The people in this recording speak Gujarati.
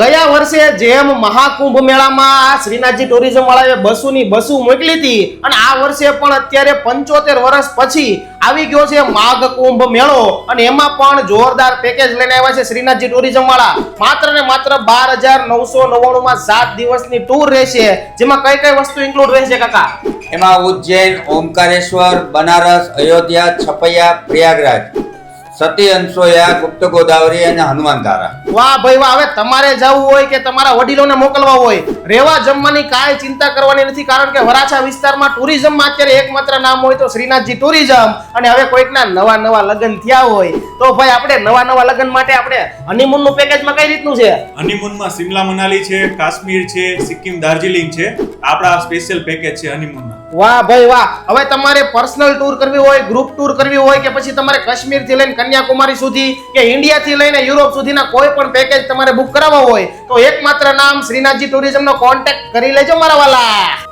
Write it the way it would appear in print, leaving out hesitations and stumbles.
ગયા વર્ષે જેમ મહાકુંભ મેળામાં શ્રીનાથજી ટુરિઝમ વાળાએ બસોની બસો મોકલી હતી અને આ વર્ષે પણ અત્યારે 75 વર્ષ પછી આવી ગયો છે માઘ કુંભ મેળો અને એમાં પણ જોરદાર પેકેજ લઈને આવ્યા છે શ્રીનાથજી ટુરિઝમ વાળા. માત્ર ને માત્ર 12,999 માં 7 દિવસની ટૂર રહેશે, જેમાં કઈ કઈ વસ્તુ ઇન્ક્લુડ રહેશે કાકા? એમાં ઉજ્જૈન, ઓમકારેશ્વર, બનારસ, અયોધ્યા, છપૈયા, પ્રયાગરાજ, સતી અંશોયા, ગુપ્ત ગોદાવરી અને હનુમાન ધારા. વાહ ભાઈ વાહ. હવે તમારે જવું હોય કે તમારા વડીલોને મોકલવા હોય, રહેવા જમવાની કાંઈ ચિંતા કરવાની નથી, કારણ કે વરાછા વિસ્તારમાં ટુરિઝમમાં અત્યારે એકમાત્ર નામ હોય તો શ્રીનાથજી ટુરિઝમ. અને હવે કોઈકના નવા લગ્ન થયા હોય તો ભાઈ આપણે નવા લગ્ન માટે આપણે હનીમૂન નું પેકેજમાં કઈ રીતનું છે? હનીમૂનમાં શિમલા મનાલી છે, કાશ્મીર છે, સિક્કિમ દાર્જિલિંગ છે. આપણા સ્પેશિયલ પેકેજ છે હનીમૂનના. વાહ ભાઈ વાહ. હવે તમારે પર્સનલ ટૂર કરવી હોય, ગ્રુપ ટૂર કરવી હોય કે પછી તમારે કાશ્મીર થી લઈને કન્યાકુમારી સુધી કે ઇન્ડિયા થી લઈને યુરોપ સુધીના કોઈ પણ પેકેજ તમારે બુક કરાવવા હોય તો એકમાત્ર નામ શ્રીનાથજી ટુરિઝમ નો કોન્ટેક્ટ કરી લેજો મારા વાલા.